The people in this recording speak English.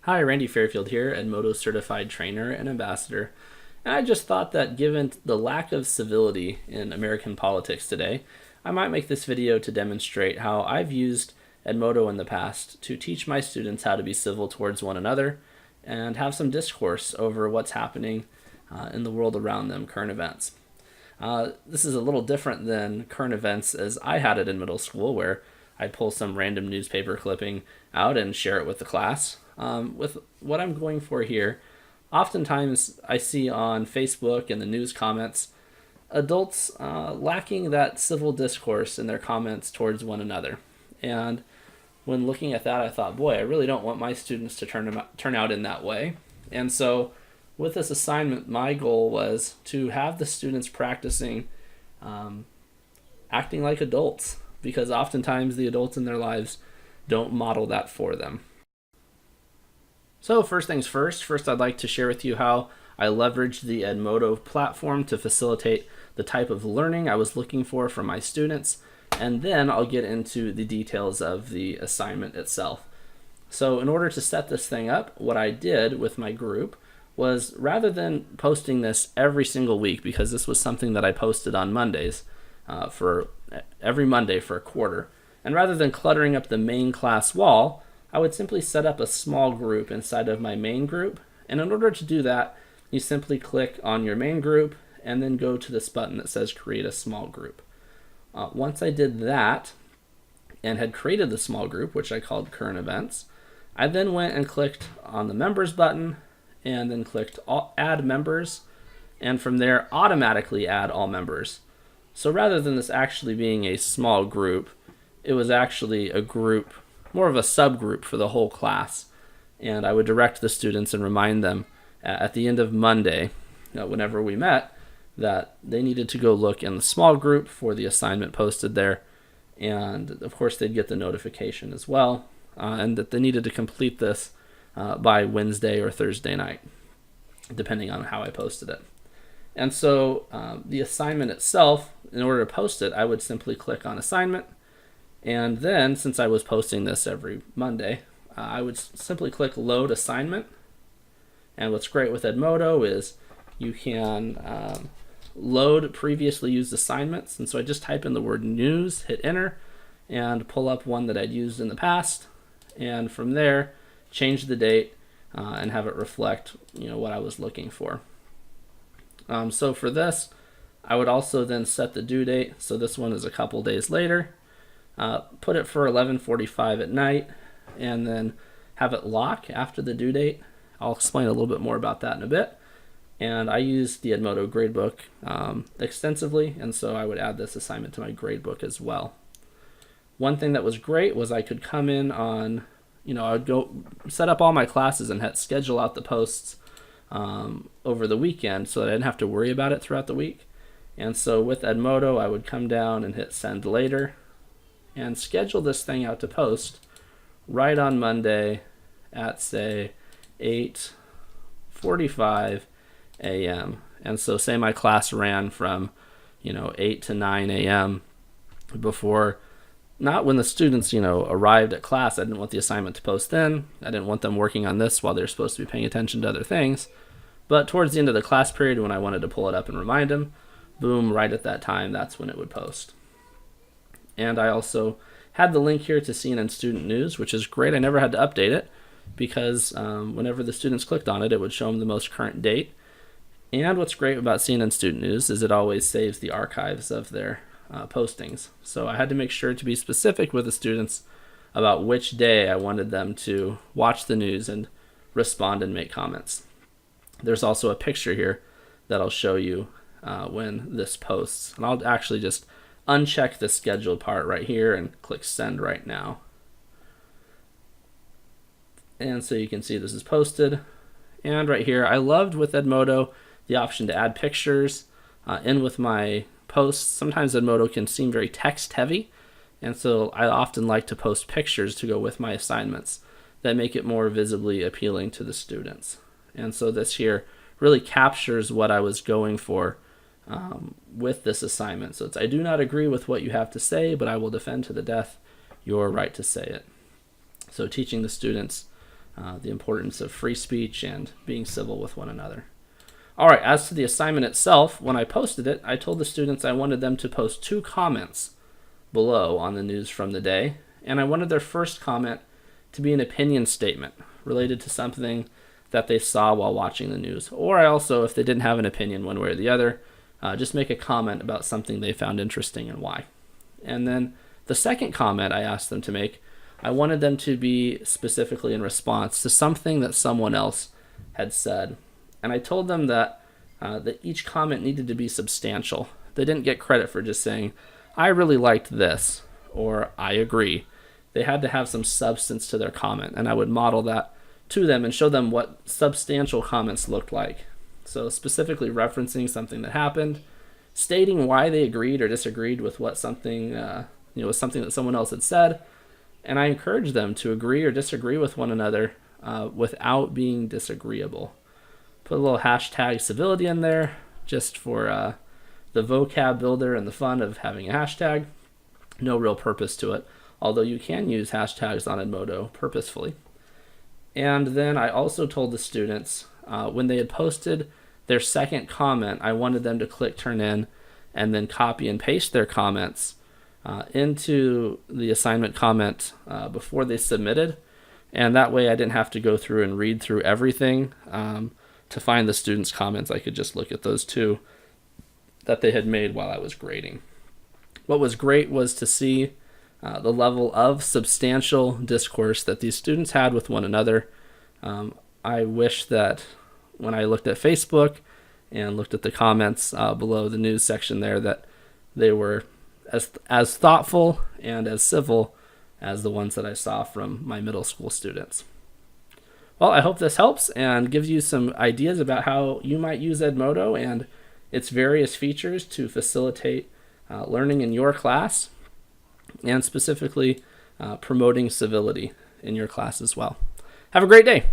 Hi, Randy Fairfield here, Edmodo certified trainer and ambassador. And I just thought that given the lack of civility in American politics today, I might make this video to demonstrate how I've used Edmodo in the past to teach my students how to be civil towards one another and have some discourse over what's happening in the world around them, current events. This is a little different than current events as I had it in middle school, where I'd pull some random newspaper clipping out and share it with the class. With what I'm going for here, oftentimes I see on Facebook and the news comments adults lacking that civil discourse in their comments towards one another. And when looking at that, I thought, boy, I really don't want my students to turn out in that way. And so with this assignment, my goal was to have the students practicing acting like adults, because oftentimes the adults in their lives don't model that for them. So first things first I'd like to share with you how I leveraged the Edmodo platform to facilitate the type of learning I was looking for from my students, and then I'll get into the details of the assignment itself. So in order to set this thing up, what I did with my group was, rather than posting this every single week, because this was something that I posted on Mondays for every Monday for a quarter, and rather than cluttering up the main class wall, I would simply set up a small group inside of my main group. And in order to do that, you simply click on your main group and then go to this button that says create a small group. Once I did that and had created the small group, which I called current events, I then went and clicked on the members button and then clicked add members, and from there automatically add all members. So rather than this actually being a small group, it was actually a group, more of a subgroup for the whole class. And I would direct the students and remind them at the end of Monday, whenever we met, that they needed to go look in the small group for the assignment posted there. And of course they'd get the notification as well, and that they needed to complete this by Wednesday or Thursday night, depending on how I posted it. And so the assignment itself, in order to post it, I would simply click on assignment. And then, since I was posting this every Monday, I would simply click load assignment. And what's great with Edmodo is you can load previously used assignments. And so I just type in the word news, hit enter, and pull up one that I'd used in the past. And from there, change the date and have it reflect what I was looking for. So for this, I would also then set the due date. So this one is a couple days later. Put it for 11:45 at night, and then have it lock after the due date. I'll explain a little bit more about that in a bit. And I used the Edmodo gradebook extensively, and so I would add this assignment to my gradebook as well. One thing that was great was I could come in on, I would go set up all my classes and schedule out the posts over the weekend so that I didn't have to worry about it throughout the week. And so with Edmodo, I would come down and hit send later and schedule this thing out to post right on Monday at, say, 8:45 a.m. And so say my class ran from 8 to 9 a.m. before, not when the students arrived at class. I didn't want the assignment to post then. I didn't want them working on this while they're supposed to be paying attention to other things. But towards the end of the class period, when I wanted to pull it up and remind them, boom, right at that time, that's when it would post. And I also had the link here to CNN Student News, which is great. I never had to update it, because whenever the students clicked on it, it would show them the most current date. And what's great about CNN Student News is it always saves the archives of their postings. So I had to make sure to be specific with the students about which day I wanted them to watch the news and respond and make comments. There's also a picture here that I'll show you when this posts. And I'll actually just uncheck the scheduled part right here and click send right now. And so you can see this is posted. And right here, I loved with Edmodo the option to add pictures in with my posts. Sometimes Edmodo can seem very text heavy, and so I often like to post pictures to go with my assignments that make it more visibly appealing to the students. And so this here really captures what I was going for with this assignment. So it's, I do not agree with what you have to say, but I will defend to the death your right to say it. So teaching the students the importance of free speech and being civil with one another. All right, as to the assignment itself, when I posted it, I told the students I wanted them to post 2 comments below on the news from the day, and I wanted their first comment to be an opinion statement related to something that they saw while watching the news. Or I also, if they didn't have an opinion one way or the other, just make a comment about something they found interesting and why. And then the second comment I asked them to make, I wanted them to be specifically in response to something that someone else had said. And I told them that each comment needed to be substantial. They didn't get credit for just saying, I really liked this, or I agree. They had to have some substance to their comment, and I would model that to them and show them what substantial comments looked like. So specifically referencing something that happened, stating why they agreed or disagreed with what something, was something that someone else had said, and I encouraged them to agree or disagree with one another without being disagreeable. Put a little hashtag civility in there just for the vocab builder and the fun of having a hashtag. No real purpose to it, although you can use hashtags on Edmodo purposefully. And then I also told the students when they had posted their second comment, I wanted them to click turn in and then copy and paste their comments into the assignment comment before they submitted. And that way I didn't have to go through and read through everything to find the students' comments. I could just look at those 2 that they had made while I was grading. What was great was to see the level of substantial discourse that these students had with one another. I wish that when I looked at Facebook and looked at the comments below the news section there, that they were as thoughtful and as civil as the ones that I saw from my middle school students. Well, I hope this helps and gives you some ideas about how you might use Edmodo and its various features to facilitate learning in your class, and specifically promoting civility in your class as well. Have a great day.